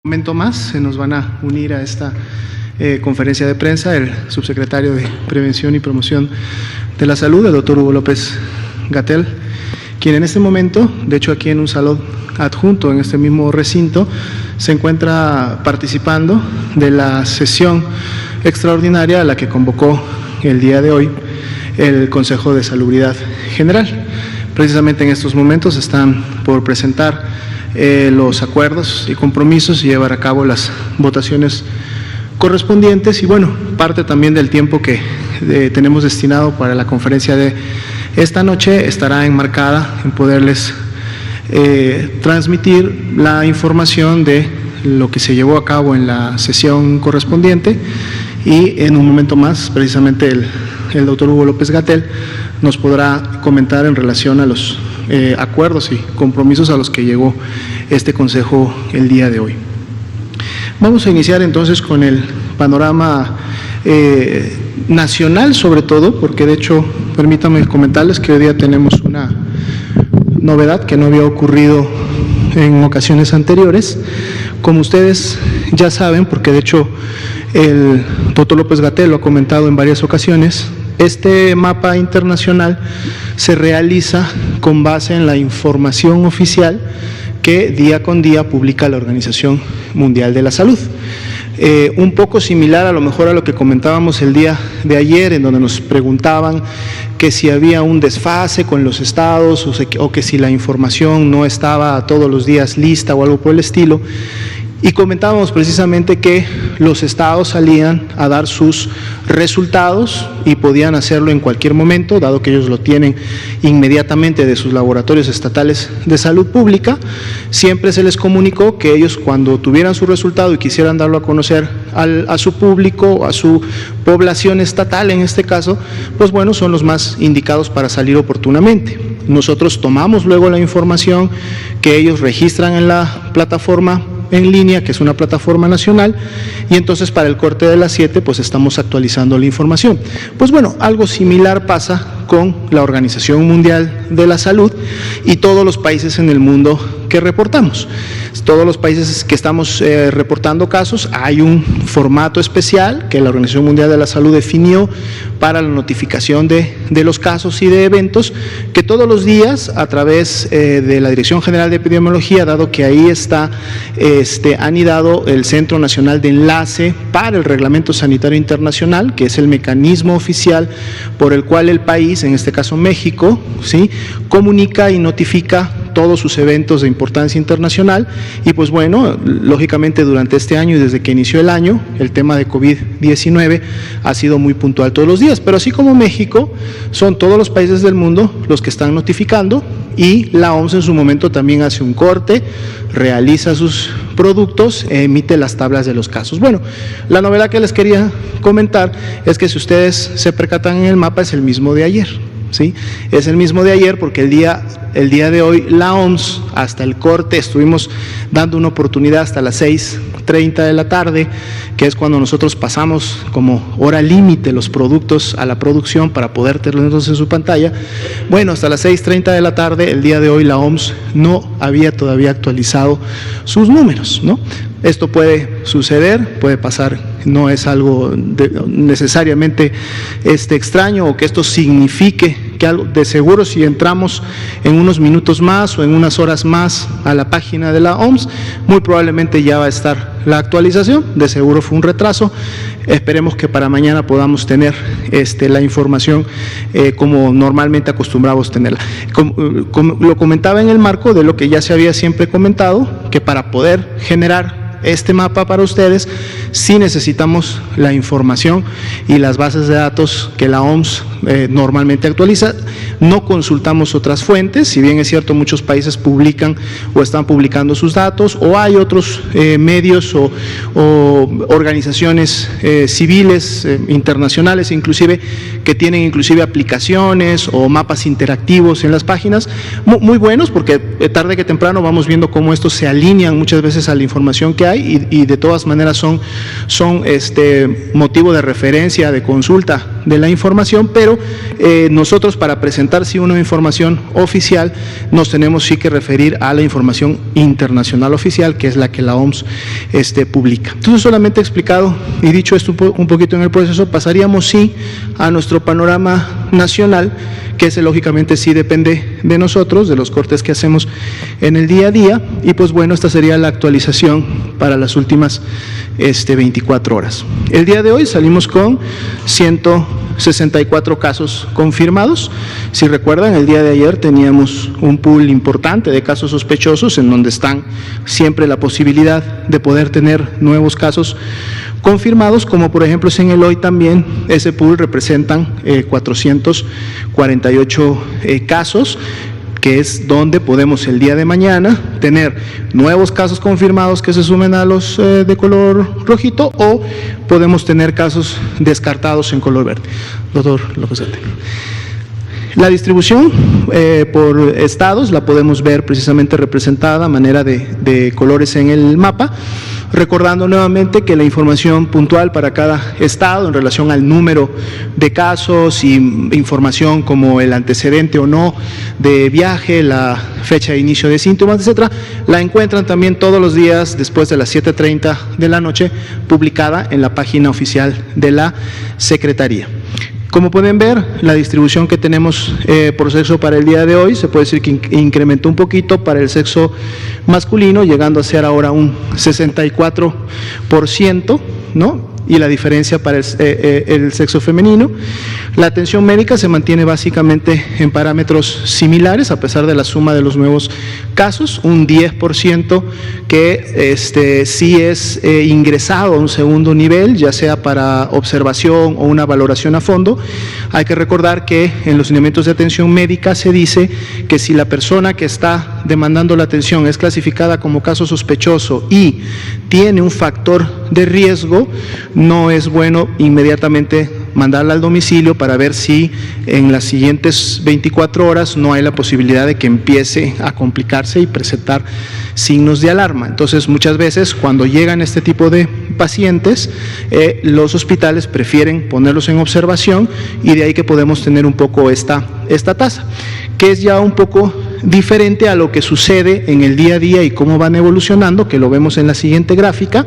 Momento más se nos van a unir a esta conferencia de prensa el subsecretario de Prevención y Promoción de la Salud, el doctor Hugo López-Gatell, quien en este momento, de hecho aquí en un salón adjunto en este mismo recinto, se encuentra participando de la sesión extraordinaria a la que convocó el día de hoy el Consejo de Salubridad General. Precisamente en estos momentos están por presentar los acuerdos y compromisos y llevar a cabo las votaciones correspondientes y bueno, parte también del tiempo que tenemos destinado para la conferencia de esta noche estará enmarcada en poderles transmitir la información de lo que se llevó a cabo en la sesión correspondiente y en un momento más precisamente el doctor Hugo López-Gatell nos podrá comentar en relación a los acuerdos y compromisos a los que llegó este Consejo el día de hoy. Vamos a iniciar entonces con el panorama nacional sobre todo, porque de hecho, permítanme comentarles que hoy día tenemos una novedad que no había ocurrido en ocasiones anteriores. Como ustedes ya saben, porque de hecho el doctor López-Gatell lo ha comentado en varias ocasiones, este mapa internacional se realiza con base en la información oficial que día con día publica la Organización Mundial de la Salud. Un poco similar a lo mejor a lo que comentábamos el día de ayer, en donde nos preguntaban que si había un desfase con los estados o que si la información no estaba todos los días lista o algo por el estilo. Y comentábamos precisamente que los estados salían a dar sus resultados y podían hacerlo en cualquier momento, dado que ellos lo tienen inmediatamente de sus laboratorios estatales de salud pública. Siempre se les comunicó que ellos cuando tuvieran su resultado y quisieran darlo a conocer a su público, a su población estatal en este caso, pues bueno, son los más indicados para salir oportunamente. Nosotros tomamos luego la información que ellos registran en la plataforma en línea, que es una plataforma nacional, y entonces para el corte de las 7 pues estamos actualizando la información. Pues bueno, algo similar pasa con la Organización Mundial de la Salud y todos los países en el mundo que reportamos. Todos los países que estamos reportando casos, hay un formato especial que la Organización Mundial de la Salud definió para la notificación de los casos y de eventos, que todos los días a través de la Dirección General de Epidemiología, dado que ahí está anidado el Centro Nacional de Enlace para el Reglamento Sanitario Internacional, que es el mecanismo oficial por el cual el país, en este caso México, ¿sí?, comunica y notifica todos sus eventos de importancia internacional. Y pues bueno, lógicamente durante este año y desde que inició el año, el tema de COVID-19 ha sido muy puntual todos los días, pero así como México, son todos los países del mundo los que están notificando y la OMS en su momento también hace un corte, realiza sus productos, emite las tablas de los casos. Bueno, la novedad que les quería comentar es que si ustedes se percatan en el mapa es el mismo de ayer. ¿Sí? Es el mismo de ayer porque el día de hoy la OMS hasta el corte estuvimos dando una oportunidad hasta las 6:30 de la tarde, que es cuando nosotros pasamos como hora límite los productos a la producción para poder tenerlos en su pantalla. Bueno, hasta las 6:30 de la tarde, el día de hoy la OMS no había todavía actualizado sus números, ¿no? Esto puede suceder, puede pasar, no es algo necesariamente extraño o que esto signifique que algo, de seguro si entramos en unos minutos más o en unas horas más a la página de la OMS, muy probablemente ya va a estar la actualización, de seguro fue un retraso. Esperemos que para mañana podamos tener la información como normalmente acostumbramos tenerla. Como lo comentaba en el marco de lo que ya se había siempre comentado, que para poder generar este mapa para ustedes, sí necesitamos la información y las bases de datos que la OMS normalmente actualiza. No consultamos otras fuentes, si bien es cierto muchos países publican o están publicando sus datos, o hay otros medios o organizaciones civiles, internacionales inclusive, que tienen inclusive aplicaciones o mapas interactivos en las páginas, muy buenos, porque tarde que temprano vamos viendo cómo estos se alinean muchas veces a la información que hay y de todas maneras son motivo de referencia, de consulta de la información, pero nosotros para presentar sí una información oficial nos tenemos sí que referir a la información internacional oficial, que es la que la OMS publica. Entonces, solamente explicado y dicho esto un poquito en el proceso, pasaríamos sí a nuestro panorama nacional, que ese lógicamente sí depende de nosotros, de los cortes que hacemos en el día a día, y pues bueno, esta sería la actualización para las últimas 24 horas. El día de hoy salimos con 164 casos confirmados. Si recuerdan, el día de ayer teníamos un pool importante de casos sospechosos, en donde están siempre la posibilidad de poder tener nuevos casos confirmados, como por ejemplo es en el hoy también. Ese pool representan 448 casos, que es donde podemos el día de mañana tener nuevos casos confirmados que se sumen a los de color rojito, o podemos tener casos descartados en color verde. Doctor López. La distribución por estados la podemos ver precisamente representada a manera de colores en el mapa, recordando nuevamente que la información puntual para cada estado en relación al número de casos y información como el antecedente o no de viaje, la fecha de inicio de síntomas, etcétera, la encuentran también todos los días después de las 7:30 de la noche, publicada en la página oficial de la Secretaría. Como pueden ver, la distribución que tenemos por sexo para el día de hoy, se puede decir que incrementó un poquito para el sexo masculino, llegando a ser ahora un 64%, ¿no? Y la diferencia para el sexo femenino. La atención médica se mantiene básicamente en parámetros similares, a pesar de la suma de los nuevos casos, un 10% que sí es ingresado a un segundo nivel, ya sea para observación o una valoración a fondo. Hay que recordar que en los lineamientos de atención médica se dice que si la persona que está demandando la atención es clasificada como caso sospechoso y tiene un factor de riesgo, no es bueno inmediatamente mandarla al domicilio para ver si en las siguientes 24 horas no hay la posibilidad de que empiece a complicarse y presentar signos de alarma. Entonces, muchas veces cuando llegan este tipo de pacientes, los hospitales prefieren ponerlos en observación, y de ahí que podemos tener un poco esta tasa, que es ya un poco diferente a lo que sucede en el día a día y cómo van evolucionando, que lo vemos en la siguiente gráfica.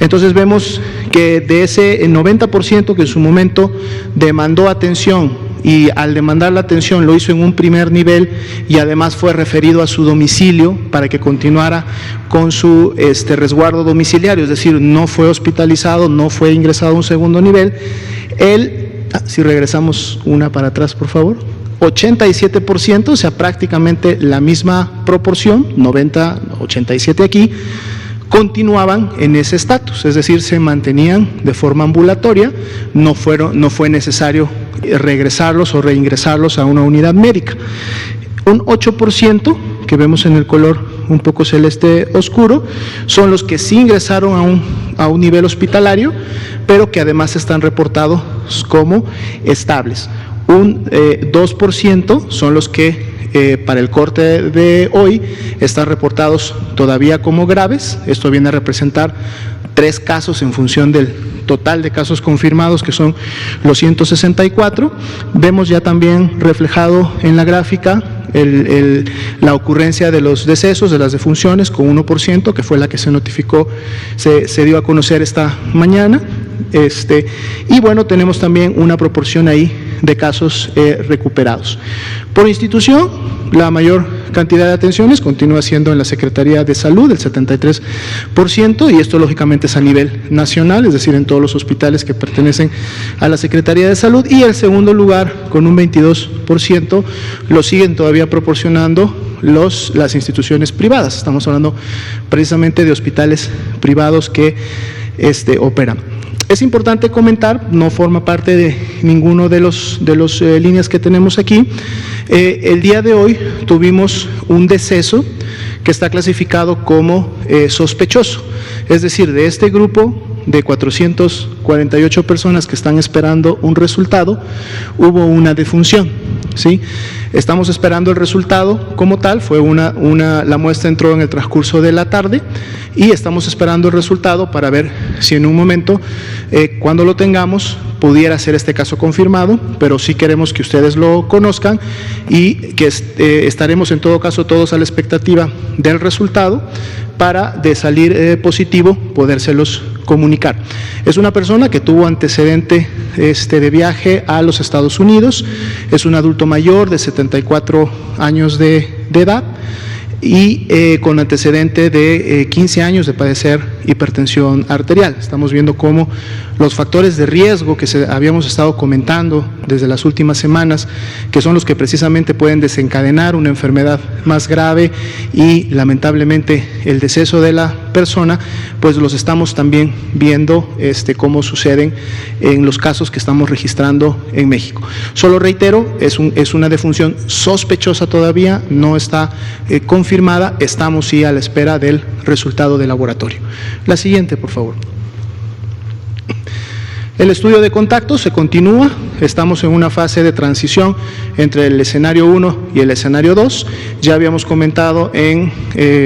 Entonces vemos que de ese 90% que en su momento demandó atención, y al demandar la atención lo hizo en un primer nivel y además fue referido a su domicilio para que continuara con su resguardo domiciliario, es decir, no fue hospitalizado, no fue ingresado a un segundo nivel. Si regresamos una para atrás, por favor. 87%, o sea, prácticamente la misma proporción, 90, 87 aquí, continuaban en ese estatus, es decir, se mantenían de forma ambulatoria, no fue necesario regresarlos o reingresarlos a una unidad médica. Un 8%, que vemos en el color un poco celeste oscuro, son los que sí ingresaron a un nivel hospitalario, pero que además están reportados como estables. Un 2% son los que para el corte de hoy están reportados todavía como graves. Esto viene a representar 3 casos en función del total de casos confirmados, que son los 164. Vemos ya también reflejado en la gráfica la ocurrencia de los decesos, de las defunciones, con 1%, que fue la que se notificó, se dio a conocer esta mañana. Y bueno, tenemos también una proporción ahí de casos recuperados. Por institución, la mayor cantidad de atenciones continúa siendo en la Secretaría de Salud, el 73%, y esto lógicamente es a nivel nacional, es decir, en todos los hospitales que pertenecen a la Secretaría de Salud, y el segundo lugar, con un 22%, lo siguen todavía proporcionando las instituciones privadas. Estamos hablando precisamente de hospitales privados que operan. Es importante comentar, no forma parte de ninguno de los líneas que tenemos aquí. El día de hoy tuvimos un deceso que está clasificado como sospechoso, es decir, de este grupo de 448 personas que están esperando un resultado, hubo una defunción, ¿sí? Estamos esperando el resultado como tal, la muestra entró en el transcurso de la tarde y estamos esperando el resultado para ver si en un momento, cuando lo tengamos, pudiera ser este caso confirmado, pero sí queremos que ustedes lo conozcan y que estaremos en todo caso todos a la expectativa del resultado para, de salir positivo, podérselos comunicar. Es una persona que tuvo antecedente de viaje a los Estados Unidos, es un adulto mayor de 74 años de edad y con antecedente de 15 años de padecer hipertensión arterial. Estamos viendo cómo los factores de riesgo que habíamos estado comentando desde las últimas semanas, que son los que precisamente pueden desencadenar una enfermedad más grave y lamentablemente el deceso de la persona, pues los estamos también viendo cómo suceden en los casos que estamos registrando en México. Solo reitero, es una defunción sospechosa todavía, no está confirmada, estamos sí a la espera del resultado de laboratorio. La siguiente, por favor. El estudio de contactos se continúa, estamos en una fase de transición entre el escenario 1 y el escenario 2. Ya habíamos comentado en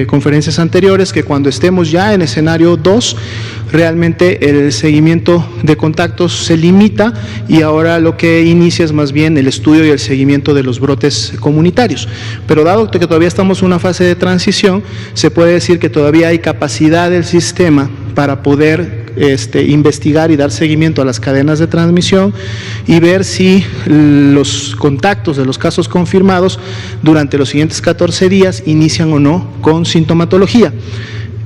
conferencias anteriores que cuando estemos ya en escenario 2, realmente el seguimiento de contactos se limita y ahora lo que inicia es más bien el estudio y el seguimiento de los brotes comunitarios. Pero dado que todavía estamos en una fase de transición, se puede decir que todavía hay capacidad del sistema para poder investigar y dar seguimiento a las cadenas de transmisión y ver si los contactos de los casos confirmados durante los siguientes 14 días inician o no con sintomatología.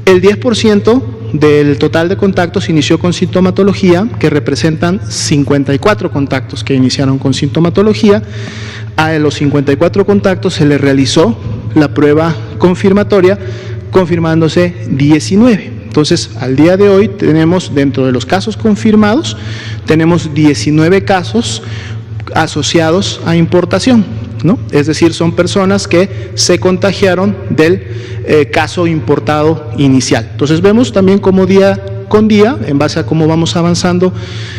El 10% del total de contactos inició con sintomatología, que representan 54 contactos que iniciaron con sintomatología. A los 54 contactos se les realizó la prueba confirmatoria, confirmándose 19. Entonces, al día de hoy tenemos, dentro de los casos confirmados, tenemos 19 casos asociados a importación, ¿no? Es decir, son personas que se contagiaron del caso importado inicial. Entonces, vemos también cómo día con día, en base a cómo vamos avanzando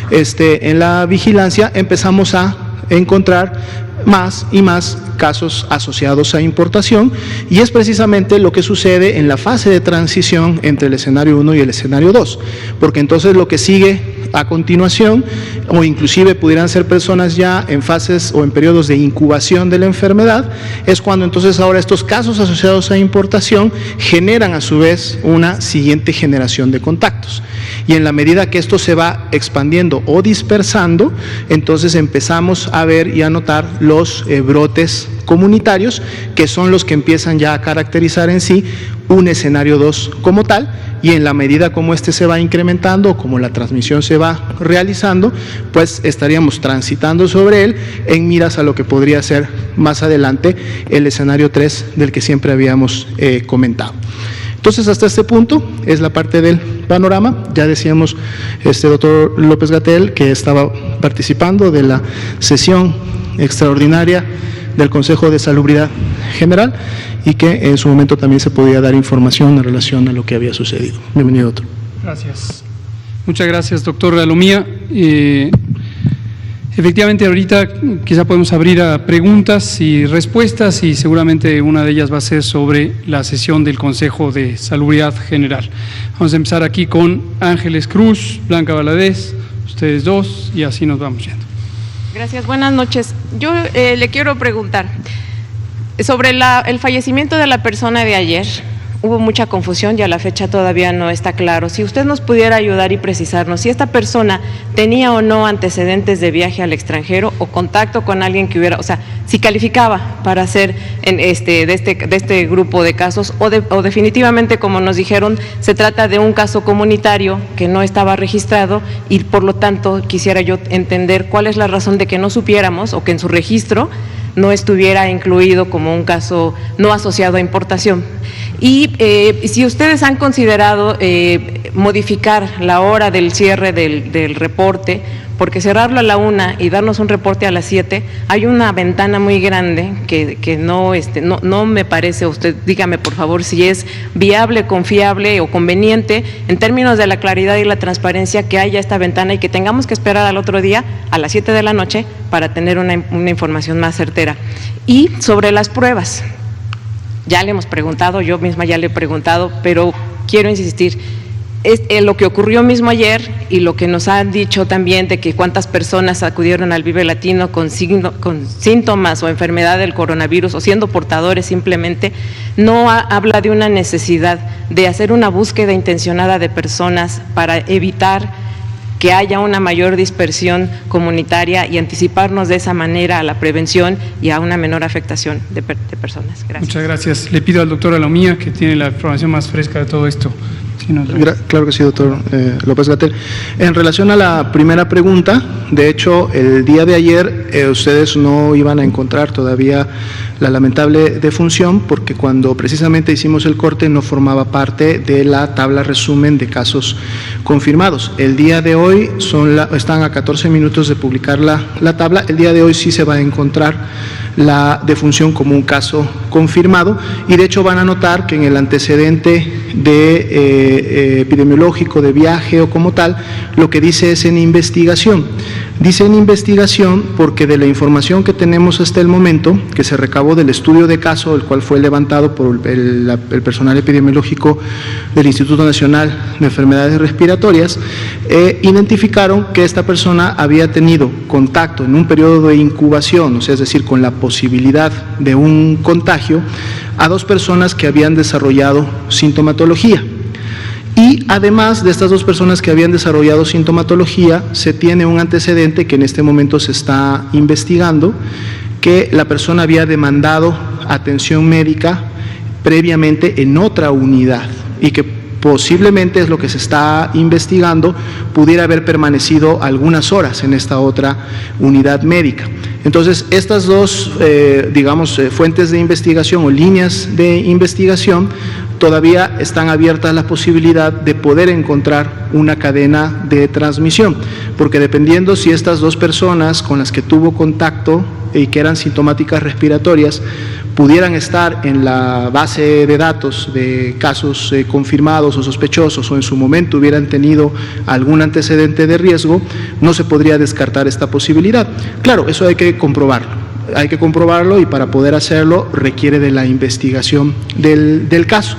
en la vigilancia, empezamos a encontrar más y más casos asociados a importación, y es precisamente lo que sucede en la fase de transición entre el escenario 1 y el escenario 2, porque entonces lo que sigue a continuación, o inclusive pudieran ser personas ya en fases o en periodos de incubación de la enfermedad, es cuando entonces ahora estos casos asociados a importación generan a su vez una siguiente generación de contactos. Y en la medida que esto se va expandiendo o dispersando, entonces empezamos a ver y a notar los brotes comunitarios, que son los que empiezan ya a caracterizar en sí un escenario 2 como tal, y en la medida como este se va incrementando, como la transmisión se va realizando, pues estaríamos transitando sobre él en miras a lo que podría ser más adelante el escenario 3 del que siempre habíamos comentado. Entonces, hasta este punto es la parte del panorama. Ya decíamos, doctor López-Gatell, que estaba participando de la sesión extraordinaria del Consejo de Salubridad General y que en su momento también se podía dar información en relación a lo que había sucedido. Bienvenido, doctor. Gracias. Muchas gracias, doctor Alomía. Efectivamente, ahorita quizá podemos abrir a preguntas y respuestas, y seguramente una de ellas va a ser sobre la sesión del Consejo de Salubridad General. Vamos a empezar aquí con Ángeles Cruz, Blanca Valadez, ustedes dos, y así nos vamos yendo. Gracias, buenas noches. Yo le quiero preguntar sobre el fallecimiento de la persona de ayer. Hubo mucha confusión y a la fecha todavía no está claro. Si usted nos pudiera ayudar y precisarnos si esta persona tenía o no antecedentes de viaje al extranjero o contacto con alguien que hubiera, o sea, si calificaba para ser de este grupo de casos o definitivamente, como nos dijeron, se trata de un caso comunitario que no estaba registrado y por lo tanto quisiera yo entender cuál es la razón de que no supiéramos o que en su registro no estuviera incluido como un caso no asociado a importación. Y si ustedes han considerado modificar la hora del cierre del reporte porque cerrarlo a la 1 y darnos un reporte a las 7, hay una ventana muy grande que no me parece. Usted dígame por favor si es viable, confiable o conveniente en términos de la claridad y la transparencia que haya esta ventana y que tengamos que esperar al otro día a las 7 de la noche para tener una información más certera. Y sobre las pruebas, ya le hemos preguntado, yo misma ya le he preguntado, pero quiero insistir, lo que ocurrió mismo ayer y lo que nos han dicho también de que cuántas personas acudieron al Vive Latino con síntomas o enfermedad del coronavirus o siendo portadores simplemente, no habla de una necesidad de hacer una búsqueda intencionada de personas para evitar que haya una mayor dispersión comunitaria y anticiparnos de esa manera a la prevención y a una menor afectación de personas. Gracias. Muchas gracias. Le pido al doctor Alomía, que tiene la información más fresca de todo esto. Claro que sí, doctor López-Gatell. En relación a la primera pregunta, de hecho, el día de ayer ustedes no iban a encontrar todavía la lamentable defunción, porque cuando precisamente hicimos el corte no formaba parte de la tabla resumen de casos confirmados. El día de hoy están a 14 minutos de publicar la tabla. El día de hoy sí se va a encontrar la defunción como un caso confirmado, y de hecho van a notar que en el antecedente epidemiológico de viaje o como tal, lo que dice es en investigación. Dice en investigación porque de la información que tenemos hasta el momento, que se recabó del estudio de caso, el cual fue levantado por el personal epidemiológico del Instituto Nacional de Enfermedades Respiratorias, identificaron que esta persona había tenido contacto en un periodo de incubación, o sea, es decir, con la posibilidad de un contagio, a 2 personas que habían desarrollado sintomatología. Y además de estas 2 personas que habían desarrollado sintomatología, se tiene un antecedente que en este momento se está investigando, que la persona había demandado atención médica previamente en otra unidad y que posiblemente, es lo que se está investigando, pudiera haber permanecido algunas horas en esta otra unidad médica. Entonces, estas 2, fuentes de investigación o líneas de investigación, todavía están abiertas la posibilidad de poder encontrar una cadena de transmisión, porque dependiendo si estas 2 personas con las que tuvo contacto y que eran sintomáticas respiratorias pudieran estar en la base de datos de casos confirmados o sospechosos, o en su momento hubieran tenido algún antecedente de riesgo, no se podría descartar esta posibilidad. Claro, eso hay que comprobarlo, y para poder hacerlo requiere de la investigación del caso.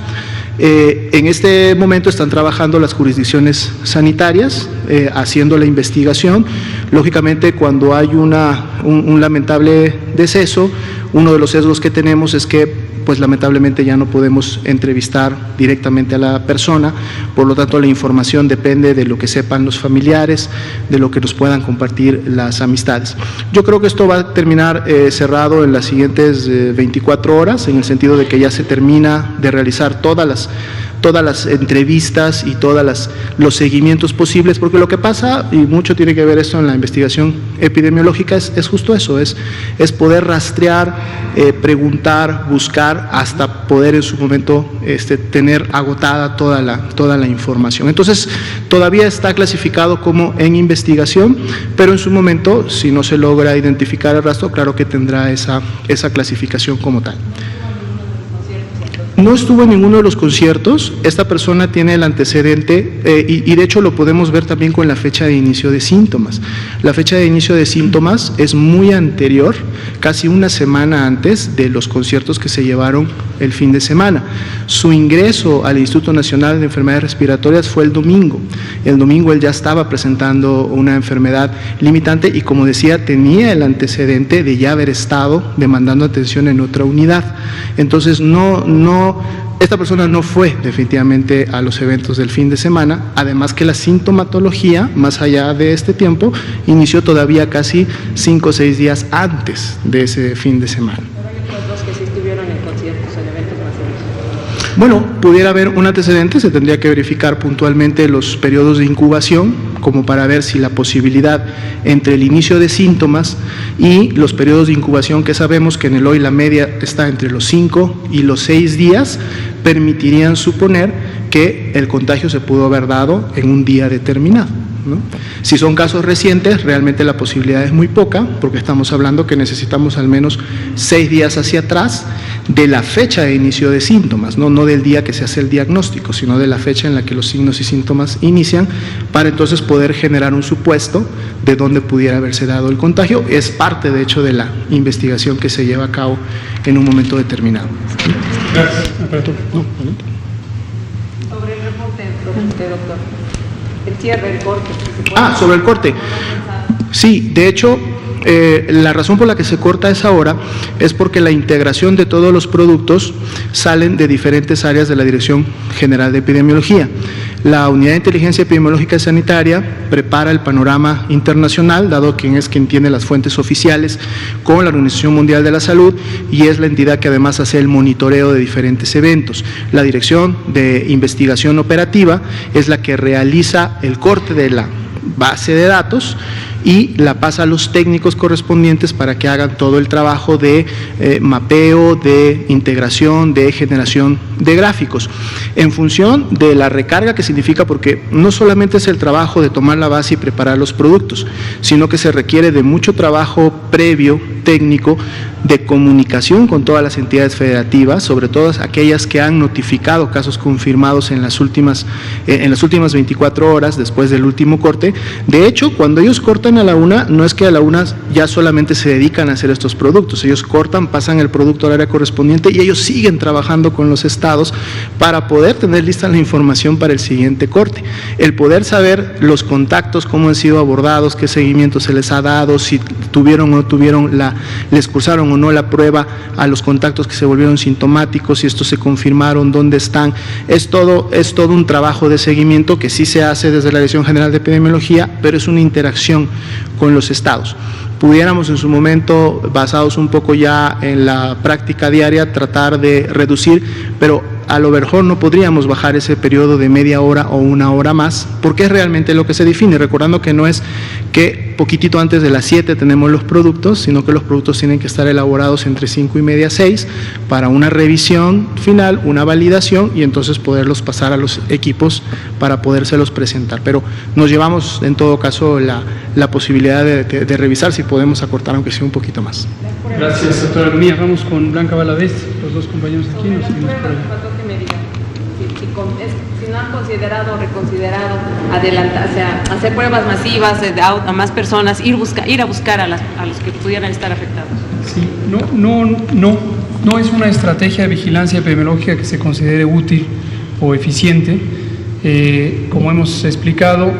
En este momento están trabajando las jurisdicciones sanitarias haciendo la investigación. Lógicamente, cuando hay un lamentable deceso, uno de los sesgos que tenemos es que pues lamentablemente ya no podemos entrevistar directamente a la persona, por lo tanto la información depende de lo que sepan los familiares, de lo que nos puedan compartir las amistades. Yo creo que esto va a terminar cerrado en las siguientes 24 horas, en el sentido de que ya se termina de realizar todas las entrevistas y todos los seguimientos posibles, porque lo que pasa, y mucho tiene que ver esto en la investigación epidemiológica, es justo eso, es poder rastrear, preguntar, buscar, hasta poder en su momento tener agotada toda la información. Entonces, todavía está clasificado como en investigación, pero en su momento, si no se logra identificar el rastro, claro que tendrá esa clasificación como tal. No estuvo en ninguno de los conciertos. Esta persona tiene el antecedente y de hecho lo podemos ver también con la fecha de inicio de síntomas. La fecha de inicio de síntomas es muy anterior, casi una semana antes de los conciertos que se llevaron el fin de semana. Su ingreso al Instituto Nacional de Enfermedades Respiratorias fue el domingo. El domingo él ya estaba presentando una enfermedad limitante y, como decía, tenía el antecedente de ya haber estado demandando atención en otra unidad. Entonces, esta persona no fue definitivamente a los eventos del fin de semana, además que la sintomatología, más allá de este tiempo, inició todavía casi 5 o 6 días antes de ese fin de semana. Pero hay otros 2 que sí estuvieron en conciertos, en eventos masivos. Bueno, pudiera haber un antecedente, se tendría que verificar puntualmente los periodos de incubación, como para ver si la posibilidad entre el inicio de síntomas y los periodos de incubación, que sabemos que en el hoy la media está entre los 5 y los 6 días, permitirían suponer que el contagio se pudo haber dado en un día determinado. ¿no? Si son casos recientes, realmente la posibilidad es muy poca, porque estamos hablando que necesitamos al menos 6 días hacia atrás de la fecha de inicio de síntomas, no del día que se hace el diagnóstico, sino de la fecha en la que los signos y síntomas inician, para entonces poder generar un supuesto de dónde pudiera haberse dado el contagio. Es parte, de hecho, de la investigación que se lleva a cabo en un momento determinado. Gracias. Sobre el reporte, doctor. El cierre, el corte. Sobre el corte. Sí, de hecho, la razón por la que se corta a esa hora es porque la integración de todos los productos salen de diferentes áreas de la Dirección General de Epidemiología. La Unidad de Inteligencia Epidemiológica y Sanitaria prepara el panorama internacional, dado que es quien tiene las fuentes oficiales con la Organización Mundial de la Salud y es la entidad que además hace el monitoreo de diferentes eventos. La Dirección de Investigación Operativa es la que realiza el corte de la base de datos y la pasa a los técnicos correspondientes para que hagan todo el trabajo de mapeo, de integración, de generación de gráficos. En función de la recarga que significa, porque no solamente es el trabajo de tomar la base y preparar los productos, sino que se requiere de mucho trabajo previo, técnico, de comunicación con todas las entidades federativas, sobre todo aquellas que han notificado casos confirmados en las últimas 24 horas después del último corte. De hecho, cuando ellos cortan a la una, no es que a la una ya solamente se dedican a hacer estos productos, ellos cortan, pasan el producto al área correspondiente y ellos siguen trabajando con los estados para poder tener lista la información para el siguiente corte. El poder saber los contactos, cómo han sido abordados, qué seguimiento se les ha dado, si tuvieron o no tuvieron les cursaron o no la prueba a los contactos que se volvieron sintomáticos, si estos se confirmaron, dónde están, es todo un trabajo de seguimiento que sí se hace desde la Dirección General de Epidemiología, pero es una interacción con los estados. Pudiéramos en su momento, basados un poco ya en la práctica diaria, tratar de reducir, pero a lo mejor no podríamos bajar ese periodo de media hora o una hora más, porque es realmente lo que se define, recordando que no es que poquitito antes de las 7 tenemos los productos, sino que los productos tienen que estar elaborados entre 5:30 a 6 para una revisión final, una validación y entonces poderlos pasar a los equipos para podérselos presentar. Pero nos llevamos en todo caso la posibilidad de revisar si podemos acortar aunque sea un poquito más. Gracias, doctora. Mía, vamos con Blanca Valadez, los dos compañeros aquí. Nos seguimos por allá. Si no han considerado o reconsiderado adelantar, o sea, hacer pruebas masivas a más personas, ir a buscar a los que pudieran estar afectados. Sí, no es una estrategia de vigilancia epidemiológica que se considere útil o eficiente. Como hemos explicado,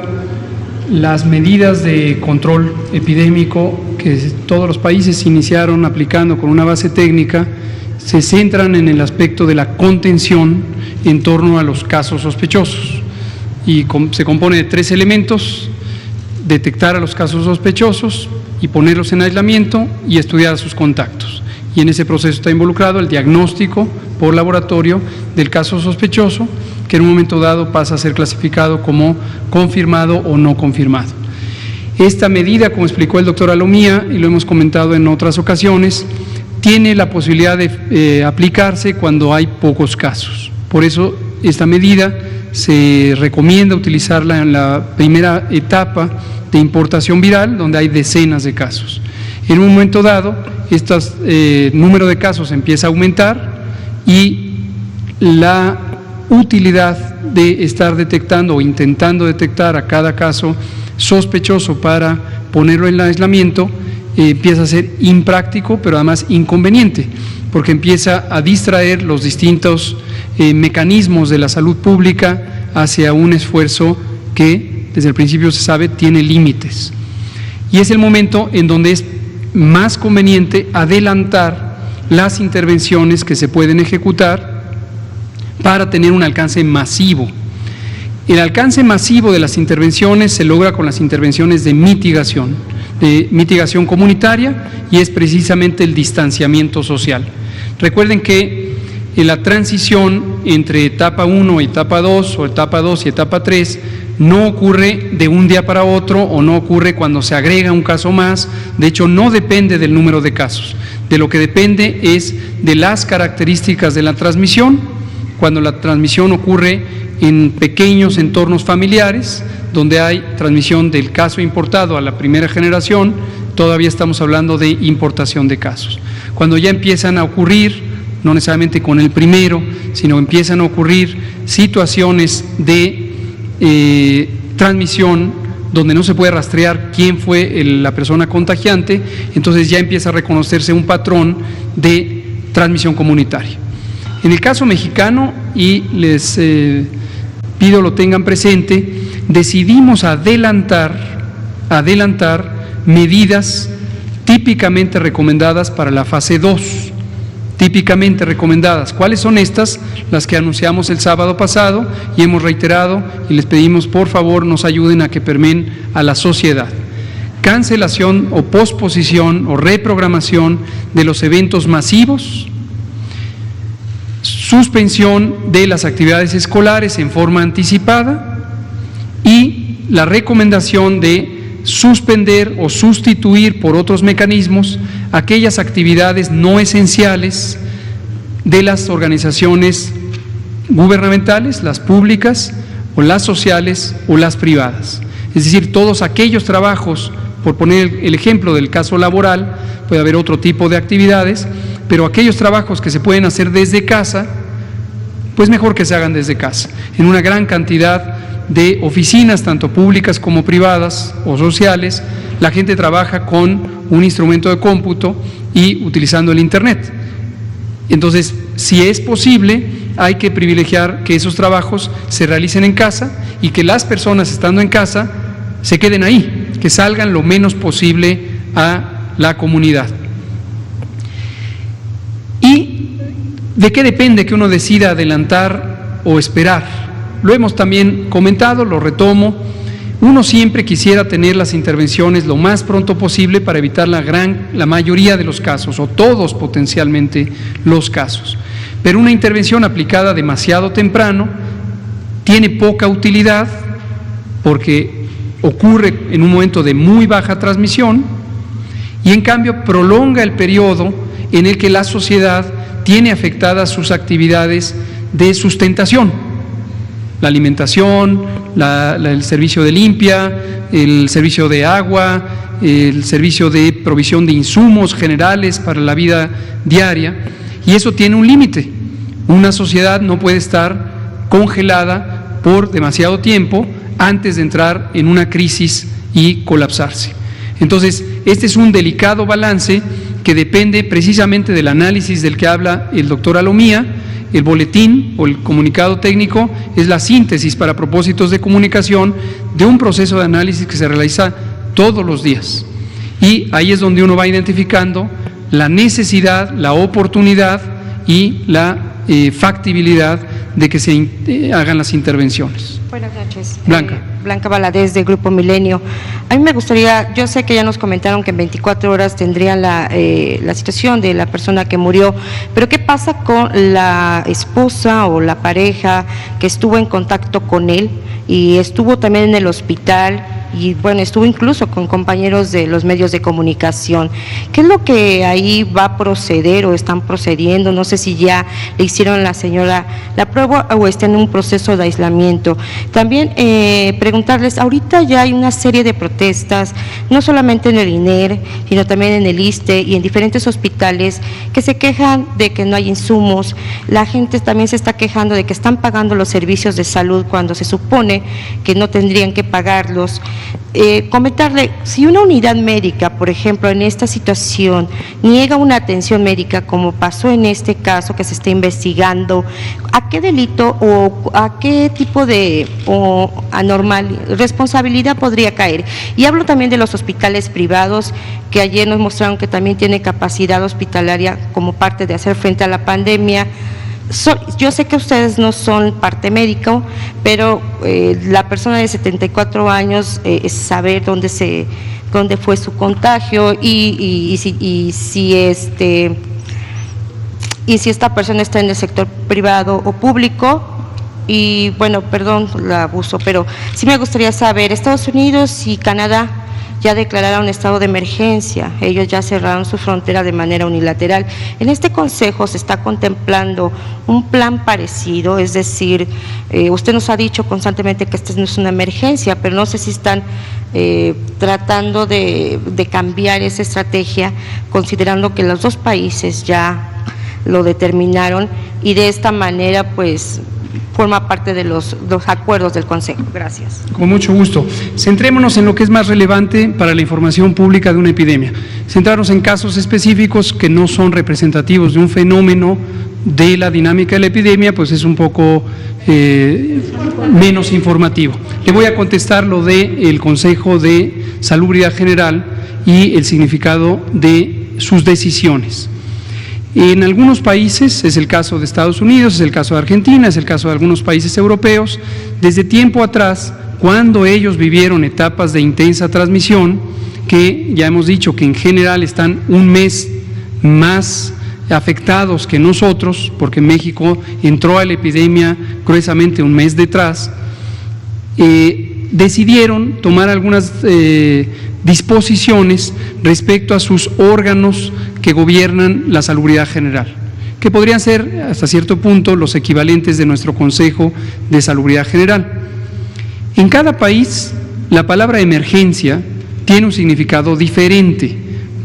las medidas de control epidémico que todos los países iniciaron aplicando con una base técnica se centran en el aspecto de la contención en torno a los casos sospechosos y se compone de 3 elementos: detectar a los casos sospechosos y ponerlos en aislamiento y estudiar a sus contactos. Y en ese proceso está involucrado el diagnóstico por laboratorio del caso sospechoso, que en un momento dado pasa a ser clasificado como confirmado o no confirmado. Esta medida, como explicó el doctor Alomía, y lo hemos comentado en otras ocasiones, tiene la posibilidad de aplicarse cuando hay pocos casos. Por eso esta medida se recomienda utilizarla en la primera etapa de importación viral, donde hay decenas de casos. En un momento dado, este número de casos empieza a aumentar y la utilidad de estar detectando o intentando detectar a cada caso sospechoso para ponerlo en aislamiento empieza a ser impráctico, pero además inconveniente, porque empieza a distraer los distintos mecanismos de la salud pública hacia un esfuerzo que desde el principio se sabe tiene límites. Y es el momento en donde es más conveniente adelantar las intervenciones que se pueden ejecutar para tener un alcance masivo. El alcance masivo de las intervenciones se logra con las intervenciones de mitigación comunitaria, y es precisamente el distanciamiento social. Recuerden que en la transición entre etapa 1 y etapa 2 o etapa 2 y etapa 3 no ocurre de un día para otro o no ocurre cuando se agrega un caso más. De hecho, no depende del número de casos. De lo que depende es de las características de la transmisión. Cuando la transmisión ocurre en pequeños entornos familiares, donde hay transmisión del caso importado a la primera generación. Todavía estamos hablando de importación de casos. Cuando ya empiezan a ocurrir, no necesariamente con el primero, sino empiezan a ocurrir situaciones de transmisión donde no se puede rastrear quién fue la persona contagiante, entonces ya empieza a reconocerse un patrón de transmisión comunitaria. En el caso mexicano, y les pido lo tengan presente, decidimos adelantar medidas típicamente recomendadas para la fase 2, típicamente recomendadas. ¿Cuáles son estas? Las que anunciamos el sábado pasado y hemos reiterado, y les pedimos por favor nos ayuden a que permeen a la sociedad. Cancelación o posposición o reprogramación de los eventos masivos, suspensión de las actividades escolares en forma anticipada y la recomendación de suspender o sustituir por otros mecanismos aquellas actividades no esenciales de las organizaciones gubernamentales, las públicas o las sociales o las privadas. Es decir, todos aquellos trabajos, por poner el ejemplo del caso laboral, puede haber otro tipo de actividades, pero aquellos trabajos que se pueden hacer desde casa, pues mejor que se hagan desde casa, en una gran cantidad de oficinas, tanto públicas como privadas o sociales. La gente trabaja con un instrumento de cómputo y utilizando el Internet. Entonces, si es posible, hay que privilegiar que esos trabajos se realicen en casa y que las personas estando en casa se queden ahí, que salgan lo menos posible a la comunidad. ¿Y de qué depende que uno decida adelantar o esperar? Lo hemos también comentado, lo retomo. Uno siempre quisiera tener las intervenciones lo más pronto posible para evitar la mayoría de los casos, o todos potencialmente los casos. Pero una intervención aplicada demasiado temprano tiene poca utilidad porque ocurre en un momento de muy baja transmisión y en cambio prolonga el periodo en el que la sociedad tiene afectadas sus actividades de sustentación. La alimentación, el servicio de limpia, el servicio de agua, el servicio de provisión de insumos generales para la vida diaria, y eso tiene un límite. Una sociedad no puede estar congelada por demasiado tiempo antes de entrar en una crisis y colapsarse. Entonces, este es un delicado balance que depende precisamente del análisis del que habla el doctor Alomía. El boletín o el comunicado técnico es la síntesis para propósitos de comunicación de un proceso de análisis que se realiza todos los días. Y ahí es donde uno va identificando la necesidad, la oportunidad y la factibilidad de que se hagan las intervenciones. Buenas noches. Blanca. Blanca Valadez, de Grupo Milenio. A mí me gustaría, yo sé que ya nos comentaron que en 24 horas tendrían la situación de la persona que murió, pero ¿qué pasa con la esposa o la pareja que estuvo en contacto con él y estuvo también en el hospital? Y bueno, estuvo incluso con compañeros de los medios de comunicación. ¿Qué es lo que ahí va a proceder o están procediendo? No sé si ya le hicieron a la señora la prueba o está en un proceso de aislamiento. También preguntarles, ahorita ya hay una serie de protestas, no solamente en el INER, sino también en el ISSSTE y en diferentes hospitales que se quejan de que no hay insumos. La gente también se está quejando de que están pagando los servicios de salud cuando se supone que no tendrían que pagarlos. Comentarle, si una unidad médica, por ejemplo, en esta situación, niega una atención médica, como pasó en este caso que se está investigando, ¿a qué delito o a qué tipo de responsabilidad podría caer? Y hablo también de los hospitales privados, que ayer nos mostraron que también tiene capacidad hospitalaria como parte de hacer frente a la pandemia. Yo sé que ustedes no son parte médico, pero la persona de 74 años es saber dónde fue su contagio y si esta persona está en el sector privado o público. Y bueno, perdón el abuso, pero sí me gustaría saber, Estados Unidos y Canadá ya declararon estado de emergencia, ellos ya cerraron su frontera de manera unilateral. En este Consejo se está contemplando un plan parecido, es decir, usted nos ha dicho constantemente que esta no es una emergencia, pero no sé si están tratando de cambiar esa estrategia, considerando que los dos países ya lo determinaron y de esta manera pues forma parte de los acuerdos del Consejo. Gracias. Con mucho gusto. Centrémonos en lo que es más relevante para la información pública de una epidemia. Centrarnos en casos específicos que no son representativos de un fenómeno de la dinámica de la epidemia, pues es un poco menos informativo. Le voy a contestar lo del Consejo de Salubridad General y el significado de sus decisiones. En algunos países, es el caso de Estados Unidos, es el caso de Argentina, es el caso de algunos países europeos, desde tiempo atrás, cuando ellos vivieron etapas de intensa transmisión, que ya hemos dicho que en general están un mes más afectados que nosotros, porque México entró a la epidemia gruesamente un mes detrás, decidieron tomar algunas disposiciones respecto a sus órganos que gobiernan la salubridad general, que podrían ser hasta cierto punto los equivalentes de nuestro Consejo de Salubridad General. En cada país, la palabra emergencia tiene un significado diferente.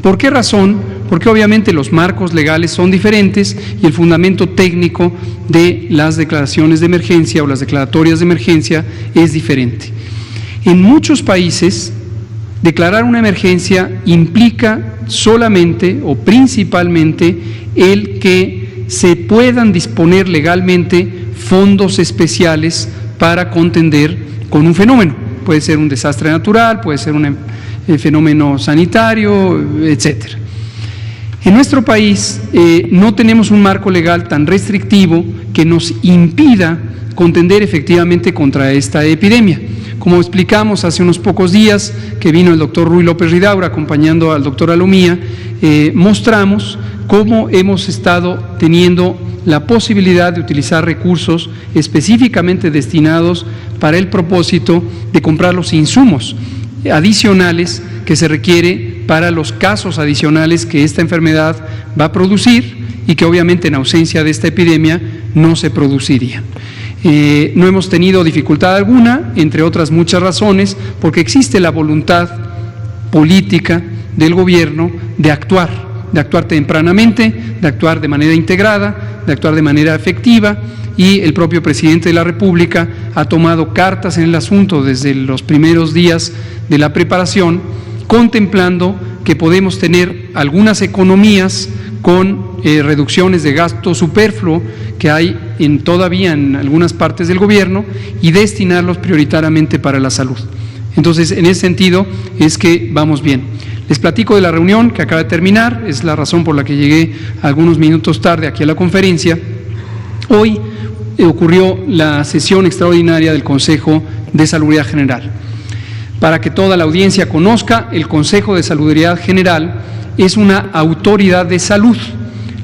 ¿Por qué razón? Porque obviamente los marcos legales son diferentes y el fundamento técnico de las declaraciones de emergencia o las declaratorias de emergencia es diferente. En muchos países, declarar una emergencia implica solamente o principalmente el que se puedan disponer legalmente fondos especiales para contender con un fenómeno. Puede ser un desastre natural, puede ser un fenómeno sanitario, etcétera. En nuestro país no tenemos un marco legal tan restrictivo que nos impida contender efectivamente contra esta epidemia. Como explicamos hace unos pocos días que vino el doctor Ruy López Ridaura acompañando al doctor Alomía, mostramos cómo hemos estado teniendo la posibilidad de utilizar recursos específicamente destinados para el propósito de comprar los insumos adicionales que se requiere para los casos adicionales que esta enfermedad va a producir y que obviamente en ausencia de esta epidemia no se produciría. No hemos tenido dificultad alguna, entre otras muchas razones, porque existe la voluntad política del gobierno de actuar tempranamente, de actuar de manera integrada, de actuar de manera efectiva, y el propio presidente de la República ha tomado cartas en el asunto desde los primeros días de la preparación, contemplando que podemos tener algunas economías con reducciones de gasto superfluo que hay todavía en algunas partes del gobierno y destinarlos prioritariamente para la salud. Entonces, en ese sentido es que vamos bien. Les platico de la reunión que acaba de terminar, es la razón por la que llegué algunos minutos tarde aquí a la conferencia. Hoy ocurrió la sesión extraordinaria del Consejo de Salubridad General. Para que toda la audiencia conozca, el Consejo de Salubridad General es una autoridad de salud.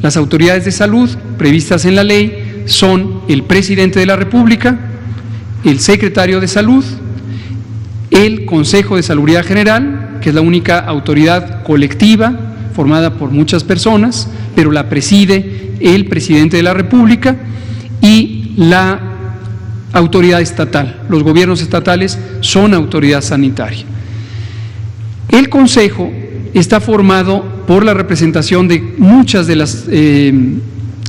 Las autoridades de salud previstas en la ley son el presidente de la República, el secretario de Salud, el Consejo de Salubridad General, que es la única autoridad colectiva formada por muchas personas, pero la preside el presidente de la República, y la autoridad estatal. Los gobiernos estatales son autoridad sanitaria. El Consejo está formado por la representación de muchas de las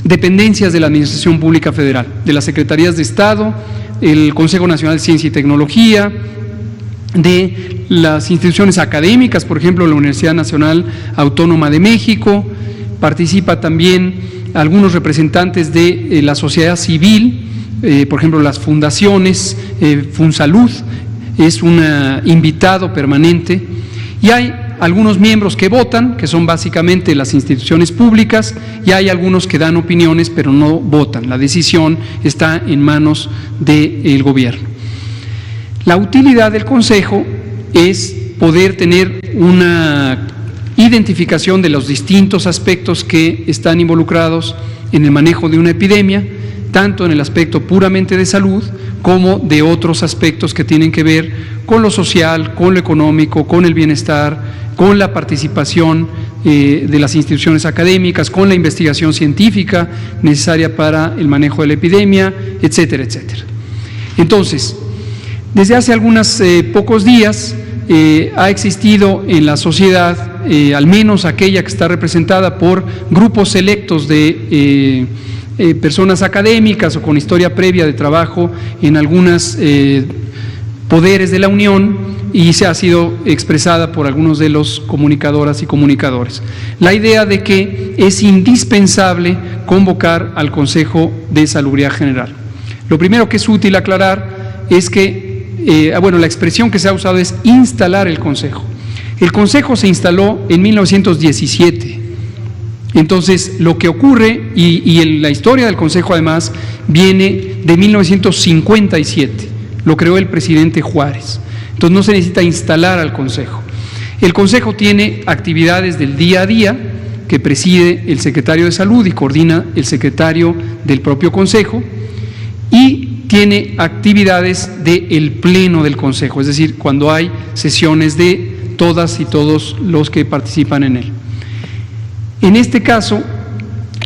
dependencias de la Administración Pública Federal, de las Secretarías de Estado, el Consejo Nacional de Ciencia y Tecnología, de las instituciones académicas, por ejemplo, la Universidad Nacional Autónoma de México. Participa también algunos representantes de la sociedad civil, por ejemplo, las fundaciones, Funsalud es un invitado permanente, y hay algunos miembros que votan, que son básicamente las instituciones públicas, y hay algunos que dan opiniones pero no votan. La decisión está en manos del gobierno. La utilidad del Consejo es poder tener una identificación de los distintos aspectos que están involucrados en el manejo de una epidemia, tanto en el aspecto puramente de salud como de otros aspectos que tienen que ver con lo social, con lo económico, con el bienestar, con la participación de las instituciones académicas, con la investigación científica necesaria para el manejo de la epidemia, etcétera, etcétera. Entonces, desde hace algunos pocos días ha existido en la sociedad, al menos aquella que está representada por grupos selectos de personas académicas o con historia previa de trabajo en algunos poderes de la Unión, y se ha sido expresada por algunos de los comunicadoras y comunicadores. La idea de que es indispensable convocar al Consejo de Salubridad General. Lo primero que es útil aclarar es que, la expresión que se ha usado es instalar el Consejo. El Consejo se instaló en 1917. Entonces, lo que ocurre, y en la historia del Consejo además, viene de 1957. Lo creó el presidente Juárez. Entonces no se necesita instalar al Consejo. El Consejo tiene actividades del día a día que preside el secretario de Salud y coordina el secretario del propio Consejo, y tiene actividades del Pleno del Consejo, es decir, cuando hay sesiones de todas y todos los que participan en él. En este caso,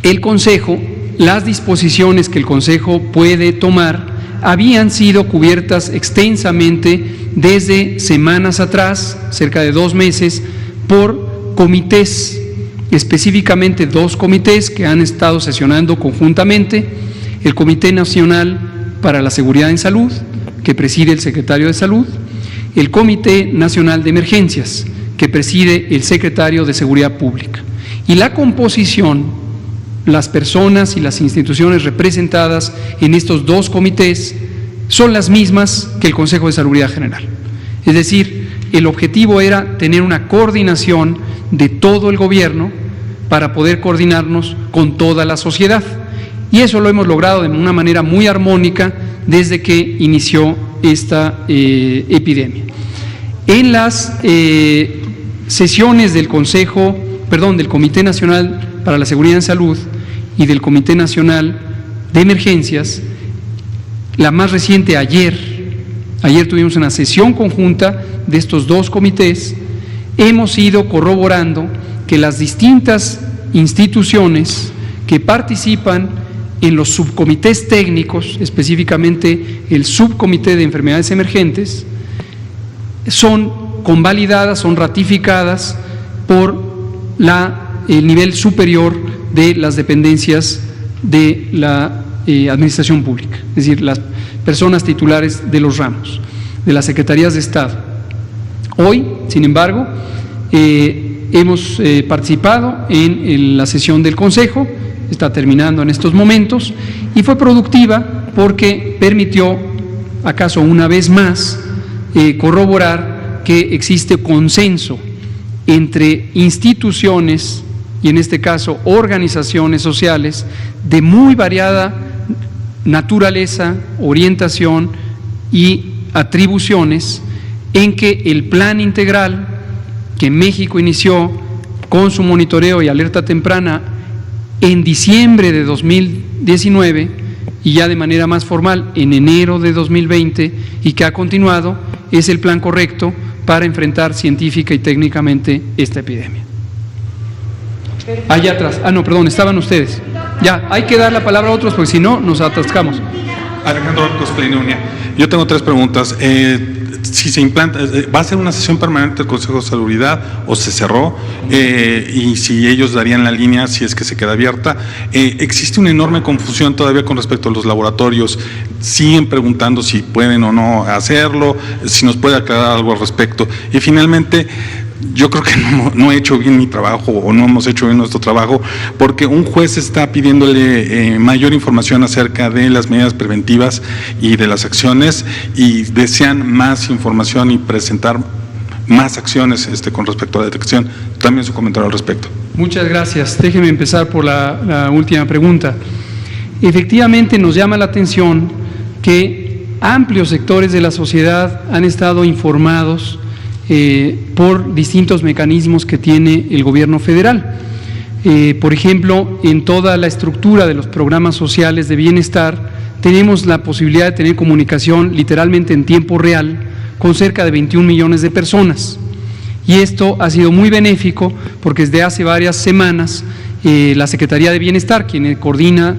el Consejo, las disposiciones que el Consejo puede tomar habían sido cubiertas extensamente desde semanas atrás, cerca de 2 meses, por comités, específicamente 2 comités que han estado sesionando conjuntamente: el Comité Nacional para la Seguridad en Salud, que preside el secretario de Salud; el Comité Nacional de Emergencias, que preside el secretario de Seguridad Pública. Y la composición, las personas y las instituciones representadas en estos 2 comités son las mismas que el Consejo de Salubridad General. Es decir, el objetivo era tener una coordinación de todo el gobierno para poder coordinarnos con toda la sociedad. Y eso lo hemos logrado de una manera muy armónica desde que inició esta epidemia. En las sesiones del del Comité Nacional para la Seguridad en Salud y del Comité Nacional de Emergencias, la más reciente ayer tuvimos una sesión conjunta de estos 2 comités. Hemos ido corroborando que las distintas instituciones que participan en los subcomités técnicos, específicamente el subcomité de enfermedades emergentes, son convalidadas, son ratificadas por el nivel superior de las dependencias de la administración pública, es decir, las personas titulares de los ramos, de las secretarías de Estado. Hoy, sin embargo, hemos participado en la sesión del Consejo, está terminando en estos momentos, y fue productiva porque permitió, acaso una vez más, corroborar que existe consenso entre instituciones, y en este caso organizaciones sociales de muy variada naturaleza, orientación y atribuciones, en que el plan integral que México inició con su monitoreo y alerta temprana en diciembre de 2019 y ya de manera más formal en enero de 2020, y que ha continuado, es el plan correcto para enfrentar científica y técnicamente esta epidemia. Allá atrás. Estaban ustedes. Ya, hay que dar la palabra a otros porque si no nos atascamos. Alejandro Cosplainunia. Yo tengo 3 preguntas. Si se implanta, ¿va a ser una sesión permanente del Consejo de Salubridad o se cerró? Y si ellos darían la línea, si es que se queda abierta. Existe una enorme confusión todavía con respecto a los laboratorios. Siguen preguntando si pueden o no hacerlo, si nos puede aclarar algo al respecto. Y finalmente, yo creo que no he hecho bien mi trabajo o no hemos hecho bien nuestro trabajo, porque un juez está pidiéndole mayor información acerca de las medidas preventivas y de las acciones, y desean más información y presentar más acciones con respecto a la detección. También su comentario al respecto. Muchas gracias. Déjeme empezar por la última pregunta. Efectivamente, nos llama la atención que amplios sectores de la sociedad han estado informados por distintos mecanismos que tiene el gobierno federal. Por ejemplo, en toda la estructura de los programas sociales de bienestar, tenemos la posibilidad de tener comunicación literalmente en tiempo real con cerca de 21 millones de personas. Y esto ha sido muy benéfico porque desde hace varias semanas la Secretaría de Bienestar, quien coordina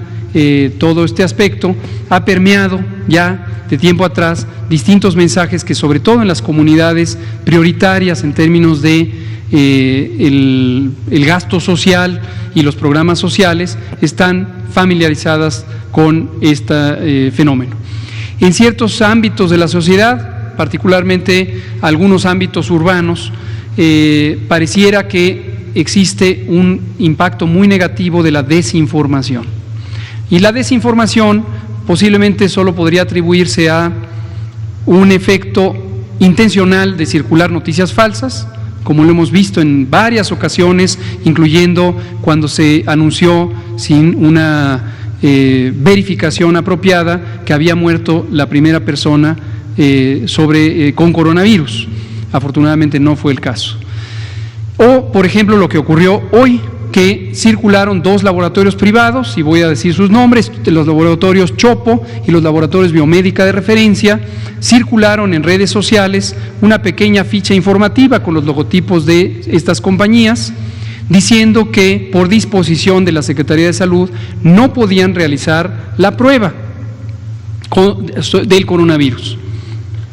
todo este aspecto, ha permeado ya de tiempo atrás distintos mensajes que, sobre todo en las comunidades prioritarias en términos de el gasto social y los programas sociales, están familiarizadas con este fenómeno. En ciertos ámbitos de la sociedad, particularmente algunos ámbitos urbanos, pareciera que existe un impacto muy negativo de la desinformación. Y la desinformación posiblemente solo podría atribuirse a un efecto intencional de circular noticias falsas, como lo hemos visto en varias ocasiones, incluyendo cuando se anunció sin una verificación apropiada que había muerto la primera persona con coronavirus. Afortunadamente no fue el caso. O, por ejemplo, lo que ocurrió hoy, que circularon 2 laboratorios privados, y voy a decir sus nombres, los laboratorios Chopo y los laboratorios Biomédica de Referencia, circularon en redes sociales una pequeña ficha informativa con los logotipos de estas compañías, diciendo que por disposición de la Secretaría de Salud no podían realizar la prueba del coronavirus.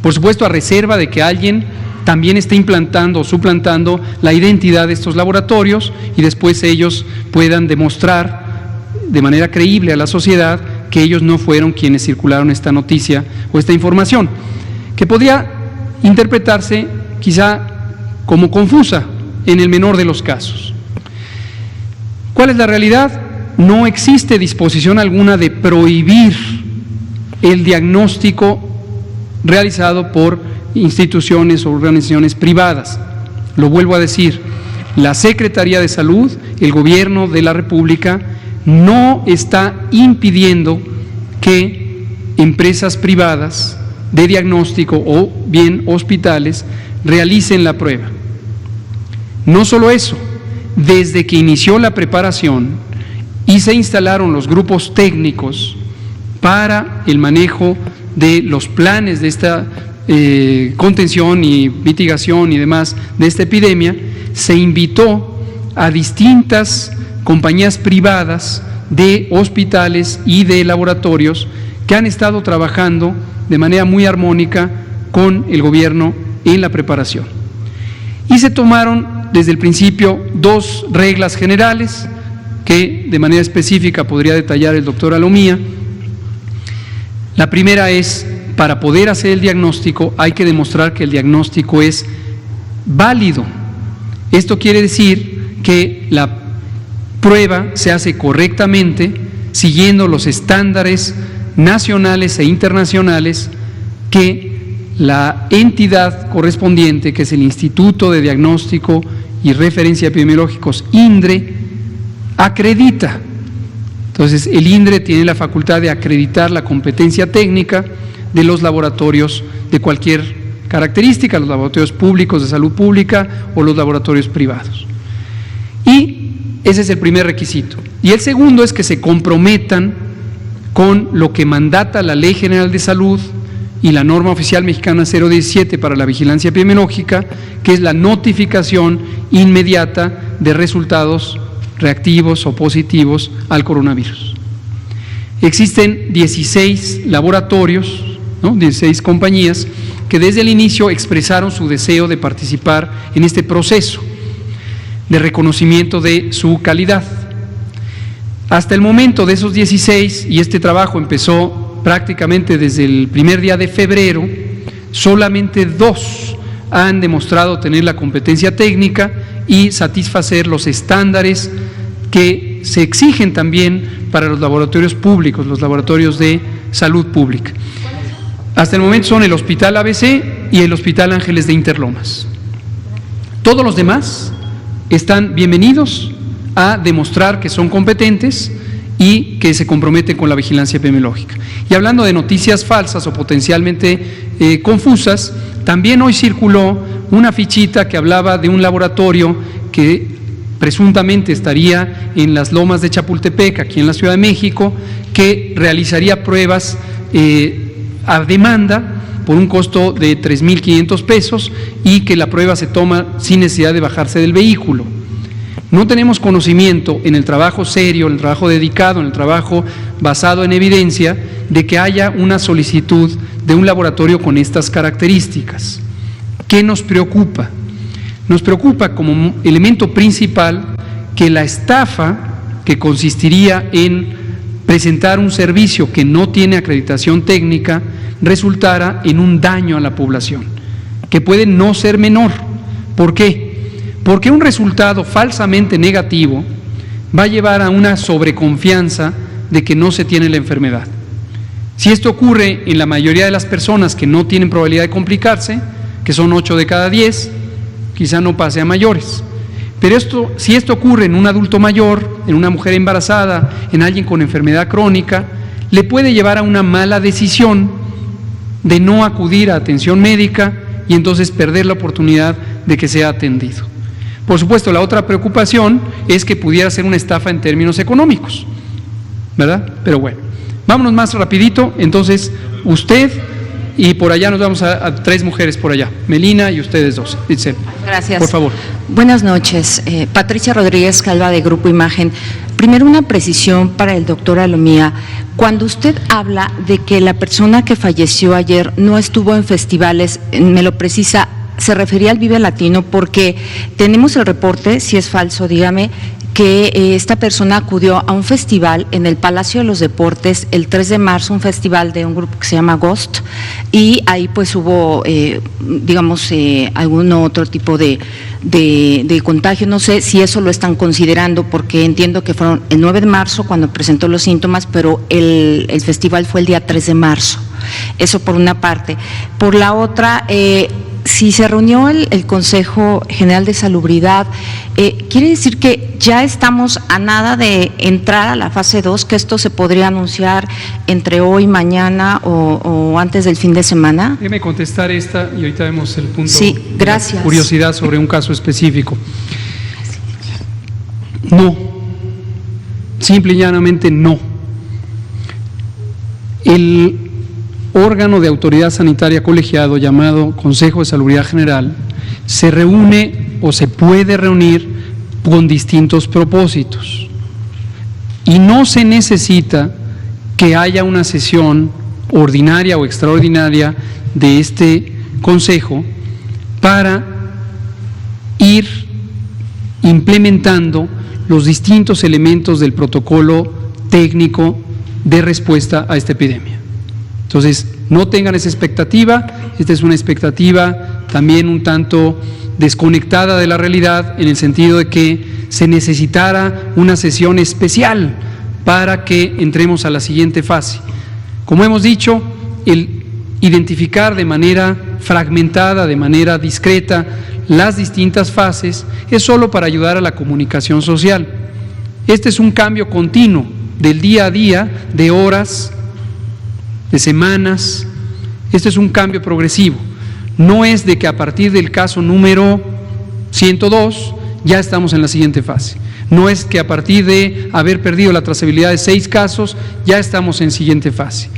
Por supuesto, a reserva de que alguien también esté implantando o suplantando la identidad de estos laboratorios y después ellos puedan demostrar de manera creíble a la sociedad que ellos no fueron quienes circularon esta noticia o esta información, que podría interpretarse quizá como confusa en el menor de los casos. ¿Cuál es la realidad? No existe disposición alguna de prohibir el diagnóstico realizado por instituciones o organizaciones privadas. Lo vuelvo a decir, la Secretaría de Salud, el Gobierno de la República, no está impidiendo que empresas privadas de diagnóstico o bien hospitales realicen la prueba. No solo eso, desde que inició la preparación y se instalaron los grupos técnicos para el manejo de los planes de esta contención y mitigación y demás de esta epidemia, se invitó a distintas compañías privadas de hospitales y de laboratorios que han estado trabajando de manera muy armónica con el gobierno en la preparación. Y se tomaron desde el principio 2 reglas generales que de manera específica podría detallar el doctor Alomía. La primera es: para poder hacer el diagnóstico hay que demostrar que el diagnóstico es válido. Esto quiere decir que la prueba se hace correctamente, siguiendo los estándares nacionales e internacionales que la entidad correspondiente, que es el Instituto de Diagnóstico y Referencia Epidemiológicos, INDRE, acredita. Entonces, el INDRE tiene la facultad de acreditar la competencia técnica de los laboratorios de cualquier característica, los laboratorios públicos de salud pública o los laboratorios privados. Y ese es el primer requisito. Y el segundo es que se comprometan con lo que mandata la Ley General de Salud y la norma oficial mexicana 017 para la vigilancia epidemiológica, que es la notificación inmediata de resultados reactivos o positivos al coronavirus. Existen 16 laboratorios, 16 compañías que desde el inicio expresaron su deseo de participar en este proceso de reconocimiento de su calidad. Hasta el momento de esos 16, y este trabajo empezó prácticamente desde el primer día de febrero, solamente 2 han demostrado tener la competencia técnica y satisfacer los estándares que se exigen también para los laboratorios públicos, los laboratorios de salud pública. Hasta el momento son el Hospital ABC y el Hospital Ángeles de Interlomas. Todos los demás están bienvenidos a demostrar que son competentes y que se comprometen con la vigilancia epidemiológica. Y hablando de noticias falsas o potencialmente confusas, también hoy circuló una fichita que hablaba de un laboratorio que presuntamente estaría en las lomas de Chapultepec, aquí en la Ciudad de México, que realizaría pruebas a demanda por un costo de 3,500 pesos y que la prueba se toma sin necesidad de bajarse del vehículo. No tenemos conocimiento en el trabajo serio, en el trabajo dedicado, en el trabajo basado en evidencia, de que haya una solicitud de un laboratorio con estas características. ¿Qué nos preocupa? Nos preocupa como elemento principal que la estafa, que consistiría en presentar un servicio que no tiene acreditación técnica, resultara en un daño a la población, que puede no ser menor. ¿Por qué? Porque un resultado falsamente negativo va a llevar a una sobreconfianza de que no se tiene la enfermedad. Si esto ocurre en la mayoría de las personas que no tienen probabilidad de complicarse, que son 8 de cada 10, quizá no pase a mayores. Pero si esto ocurre en un adulto mayor, en una mujer embarazada, en alguien con enfermedad crónica, le puede llevar a una mala decisión de no acudir a atención médica y entonces perder la oportunidad de que sea atendido. Por supuesto, la otra preocupación es que pudiera ser una estafa en términos económicos, ¿verdad? Pero bueno, vámonos más rapidito. Entonces, usted y por allá nos vamos a 3 mujeres por allá, Melina y ustedes 2. Itzel, gracias. Por favor. Buenas noches, Patricia Rodríguez Calva de Grupo Imagen. Primero, una precisión para el doctor Alomía. Cuando usted habla de que la persona que falleció ayer no estuvo en festivales, me lo precisa, se refería al Vive Latino, porque tenemos el reporte, si es falso, dígame, que esta persona acudió a un festival en el Palacio de los Deportes el 3 de marzo, un festival de un grupo que se llama Ghost, y ahí pues hubo, algún otro tipo de contagio. No sé si eso lo están considerando, porque entiendo que fueron el 9 de marzo cuando presentó los síntomas, pero el festival fue el día 3 de marzo. Eso por una parte. Por la otra, si se reunió el Consejo General de Salubridad, ¿quiere decir que ya estamos a nada de entrar a la fase 2, que esto se podría anunciar entre hoy, mañana o antes del fin de semana? Déjeme contestar esta y ahorita vemos el punto. Sí, gracias. Curiosidad sobre un caso específico. No, simple y llanamente no. El órgano de autoridad sanitaria colegiado llamado Consejo de Salubridad General se reúne o se puede reunir con distintos propósitos y no se necesita que haya una sesión ordinaria o extraordinaria de este Consejo para ir implementando los distintos elementos del protocolo técnico de respuesta a esta epidemia. Entonces, no tengan esa expectativa. Esta es una expectativa también un tanto desconectada de la realidad, en el sentido de que se necesitara una sesión especial para que entremos a la siguiente fase. Como hemos dicho, el identificar de manera fragmentada, de manera discreta, las distintas fases es solo para ayudar a la comunicación social. Este es un cambio continuo del día a día, de horas, de semanas. Este es un cambio progresivo. No es de que a partir del caso número 102 ya estamos en la siguiente fase. No es que a partir de haber perdido la trazabilidad de 6 casos ya estamos en siguiente fase.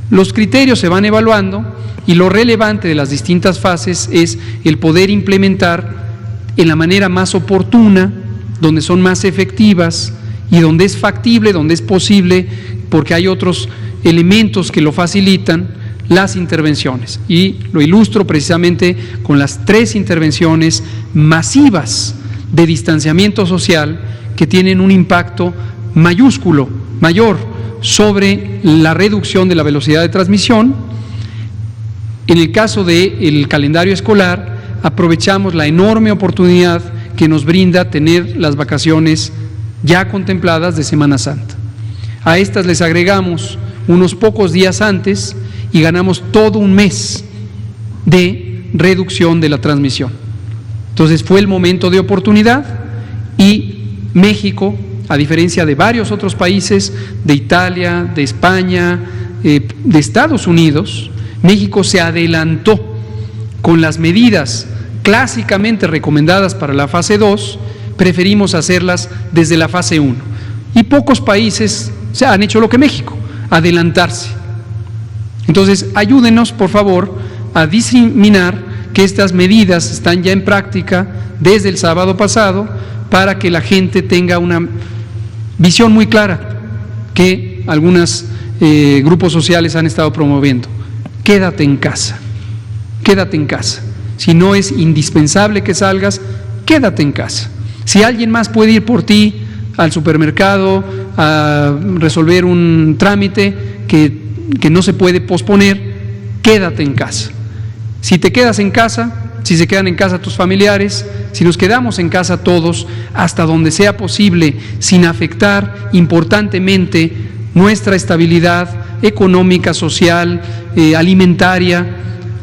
Los criterios se van evaluando y lo relevante de las distintas fases es el poder implementar en la manera más oportuna, donde son más efectivas y donde es factible, donde es posible, porque hay otros elementos que lo facilitan, las intervenciones. Y lo ilustro precisamente con las 3 intervenciones masivas de distanciamiento social que tienen un impacto mayúsculo, mayor, sobre la reducción de la velocidad de transmisión. En el caso del calendario escolar, aprovechamos la enorme oportunidad que nos brinda tener las vacaciones ya contempladas de Semana Santa. A estas les agregamos unos pocos días antes y ganamos todo un mes de reducción de la transmisión. Entonces fue el momento de oportunidad y México, a diferencia de varios otros países, de Italia, de España, de Estados Unidos, México se adelantó con las medidas clásicamente recomendadas para la fase 2, preferimos hacerlas desde la fase 1. Y pocos países han hecho lo que México, adelantarse. Entonces, ayúdenos, por favor, a diseminar que estas medidas están ya en práctica desde el sábado pasado para que la gente tenga una visión muy clara que algunos grupos sociales han estado promoviendo. Quédate en casa, quédate en casa. Si no es indispensable que salgas, quédate en casa. Si alguien más puede ir por ti al supermercado a resolver un trámite que no se puede posponer, quédate en casa. Si te quedas en casa, si se quedan en casa tus familiares, si nos quedamos en casa todos, hasta donde sea posible, sin afectar importantemente nuestra estabilidad económica, social, alimentaria,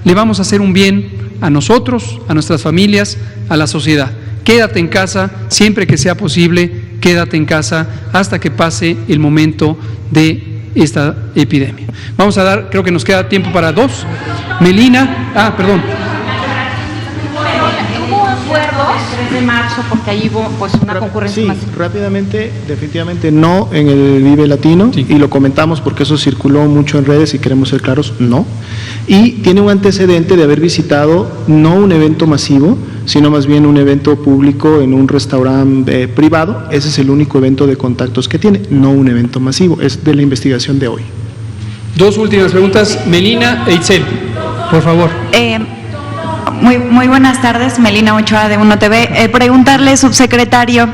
le vamos a hacer un bien a nosotros, a nuestras familias, a la sociedad. Quédate en casa siempre que sea posible, quédate en casa hasta que pase el momento de esta epidemia. Vamos a dar, creo que nos queda tiempo para 2. Melina, perdón. ¿Hubo acuerdos el 3 de marzo porque ahí hubo pues una concurrencia sí, más? Rápidamente, definitivamente no en el Vive Latino, sí. Y lo comentamos porque eso circuló mucho en redes y queremos ser claros, no. Y tiene un antecedente de haber visitado no un evento masivo, sino más bien un evento público en un restaurante privado. Ese es el único evento de contactos que tiene, no un evento masivo, es de la investigación de hoy. 2 últimas preguntas, Melina e Itzel, por favor. Muy buenas tardes, Melina Ochoa de Uno TV. Preguntarle, subsecretario,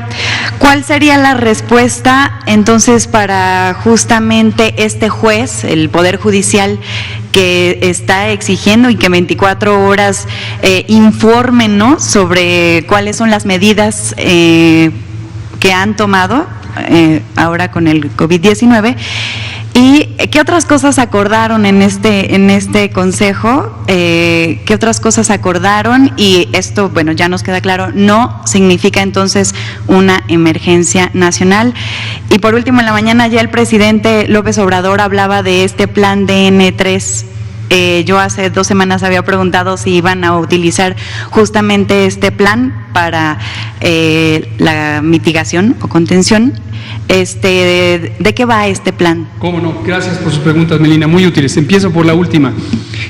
¿cuál sería la respuesta entonces para justamente este juez, el Poder Judicial, que está exigiendo y que 24 horas informen, ¿no?, sobre cuáles son las medidas que han tomado ahora con el COVID-19? ¿Y qué otras cosas acordaron en este consejo? ¿Qué otras cosas acordaron? Y esto, bueno, ya nos queda claro, no significa entonces una emergencia nacional. Y por último, en la mañana ya el presidente López Obrador hablaba de este plan DN3. Yo hace 2 semanas había preguntado si iban a utilizar justamente este plan para la mitigación o contención. ¿De qué va este plan? Cómo no, gracias por sus preguntas, Melina, muy útiles. Empiezo por la última.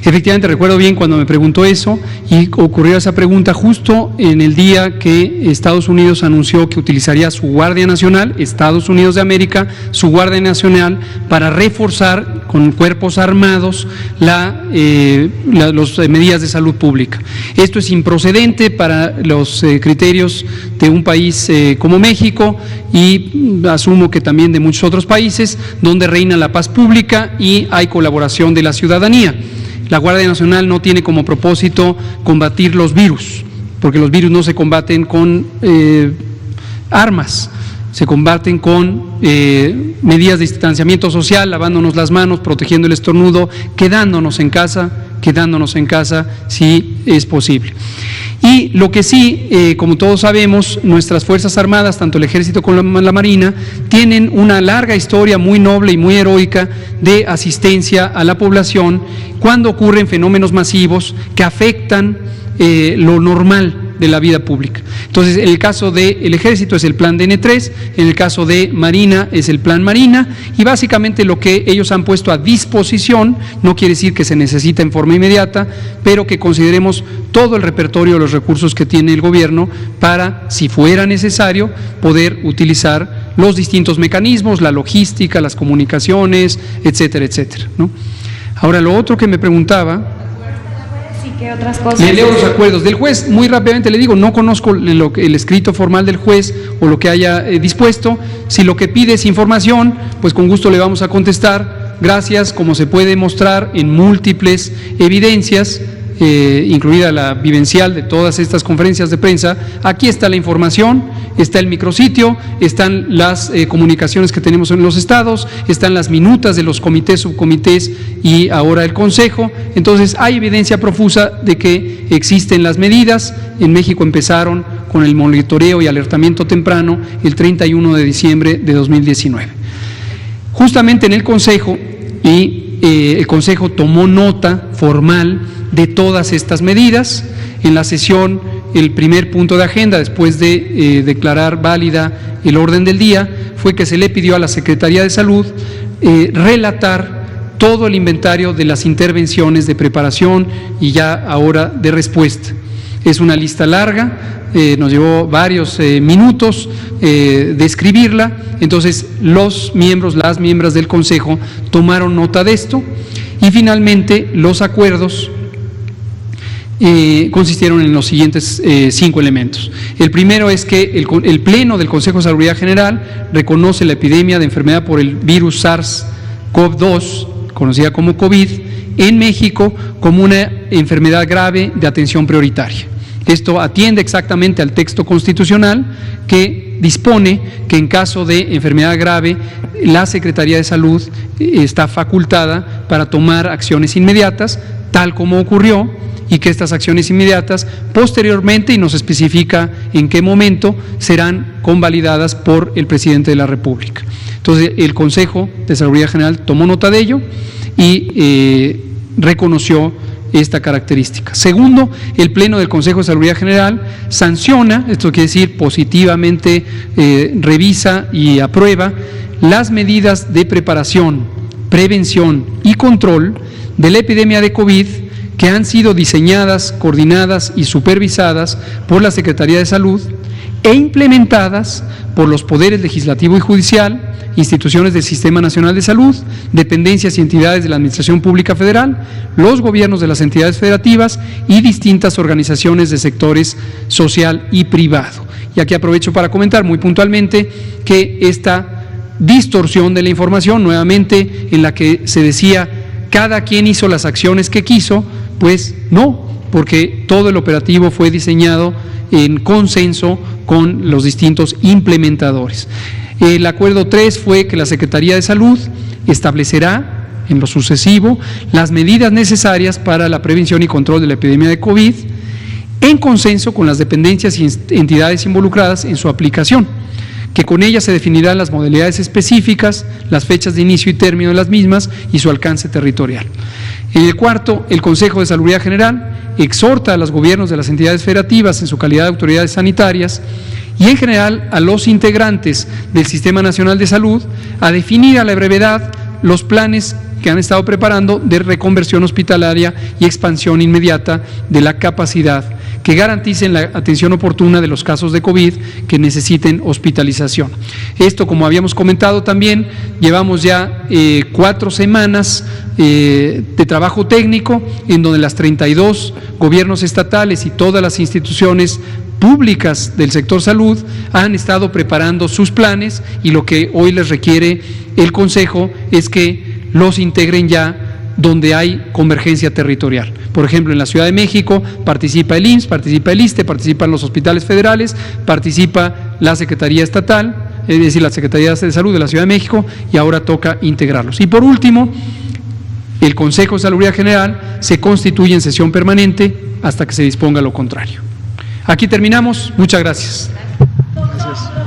Efectivamente, recuerdo bien cuando me preguntó eso y ocurrió esa pregunta justo en el día que Estados Unidos anunció que utilizaría su Guardia Nacional, Estados Unidos de América, su Guardia Nacional, para reforzar con cuerpos armados las medidas de salud pública. Esto es improcedente para los criterios de un país como México y asumo que también de muchos otros países donde reina la paz pública y hay colaboración de la ciudadanía. La Guardia Nacional no tiene como propósito combatir los virus, porque los virus no se combaten con armas, se combaten con medidas de distanciamiento social, lavándonos las manos, protegiendo el estornudo, quedándonos en casa si es posible. Y lo que sí, como todos sabemos, nuestras Fuerzas Armadas, tanto el Ejército como la Marina, tienen una larga historia muy noble y muy heroica de asistencia a la población cuando ocurren fenómenos masivos que afectan lo normal de la vida pública. Entonces, en el caso del Ejército es el plan DN3, en el caso de Marina es el plan Marina, y básicamente lo que ellos han puesto a disposición, no quiere decir que se necesita en forma inmediata, pero que consideremos todo el repertorio de los recursos que tiene el gobierno para, si fuera necesario, poder utilizar los distintos mecanismos, la logística, las comunicaciones, etcétera, etcétera, ¿no? Ahora, lo otro que me preguntaba… ¿Qué otras cosas? Le leo los acuerdos del juez, muy rápidamente le digo, no conozco el escrito formal del juez o lo que haya dispuesto. Si lo que pide es información, pues con gusto le vamos a contestar. Gracias, como se puede mostrar en múltiples evidencias, incluida la vivencial de todas estas conferencias de prensa, aquí está la información, está el micrositio, están las comunicaciones que tenemos en los estados, están las minutas de los comités, subcomités y ahora el Consejo. Entonces hay evidencia profusa de que existen las medidas. En México empezaron con el monitoreo y alertamiento temprano el 31 de diciembre de 2019. Justamente en el Consejo, el Consejo tomó nota formal de todas estas medidas. En la sesión el primer punto de agenda, después de declarar válida el orden del día, fue que se le pidió a la Secretaría de Salud relatar todo el inventario de las intervenciones de preparación y ya ahora de respuesta. Es una lista larga, nos llevó varios minutos describirla, entonces las miembros del Consejo tomaron nota de esto y finalmente los acuerdos consistieron en los siguientes 5 elementos. El primero es que el Pleno del Consejo de Salubridad General reconoce la epidemia de enfermedad por el virus SARS-CoV-2, conocida como COVID, en México como una enfermedad grave de atención prioritaria. Esto atiende exactamente al texto constitucional que dispone que en caso de enfermedad grave la Secretaría de Salud está facultada para tomar acciones inmediatas, tal como ocurrió, y que estas acciones inmediatas posteriormente, y nos especifica en qué momento, serán convalidadas por el Presidente de la República. Entonces, el Consejo de Salubridad General tomó nota de ello y reconoció esta característica. Segundo, el Pleno del Consejo de Salubridad General sanciona, esto quiere decir positivamente revisa y aprueba las medidas de preparación, prevención y control de la epidemia de COVID que han sido diseñadas, coordinadas y supervisadas por la Secretaría de Salud e implementadas por los poderes legislativo y judicial, instituciones del Sistema Nacional de Salud, dependencias y entidades de la Administración Pública Federal, los gobiernos de las entidades federativas y distintas organizaciones de sectores social y privado. Y aquí aprovecho para comentar muy puntualmente que esta distorsión de la información, nuevamente en la que se decía cada quien hizo las acciones que quiso, pues no, porque todo el operativo fue diseñado en consenso con los distintos implementadores. El acuerdo 3 fue que la Secretaría de Salud establecerá en lo sucesivo las medidas necesarias para la prevención y control de la epidemia de COVID en consenso con las dependencias y entidades involucradas en su aplicación, que con ellas se definirán las modalidades específicas, las fechas de inicio y término de las mismas y su alcance territorial. En el cuarto, el Consejo de Salubridad General exhorta a los gobiernos de las entidades federativas en su calidad de autoridades sanitarias y en general a los integrantes del Sistema Nacional de Salud a definir a la brevedad los planes que han estado preparando de reconversión hospitalaria y expansión inmediata de la capacidad que garanticen la atención oportuna de los casos de COVID que necesiten hospitalización. Esto, como habíamos comentado también, llevamos ya 4 semanas de trabajo técnico en donde las 32 gobiernos estatales y todas las instituciones públicas del sector salud han estado preparando sus planes y lo que hoy les requiere el Consejo es que los integren ya donde hay convergencia territorial. Por ejemplo, en la Ciudad de México participa el IMSS, participa el ISSSTE, participan los hospitales federales, participa la Secretaría Estatal, es decir, la Secretaría de Salud de la Ciudad de México, y ahora toca integrarlos. Y por último, el Consejo de Salubridad General se constituye en sesión permanente hasta que se disponga lo contrario. Aquí terminamos. Muchas gracias. Gracias.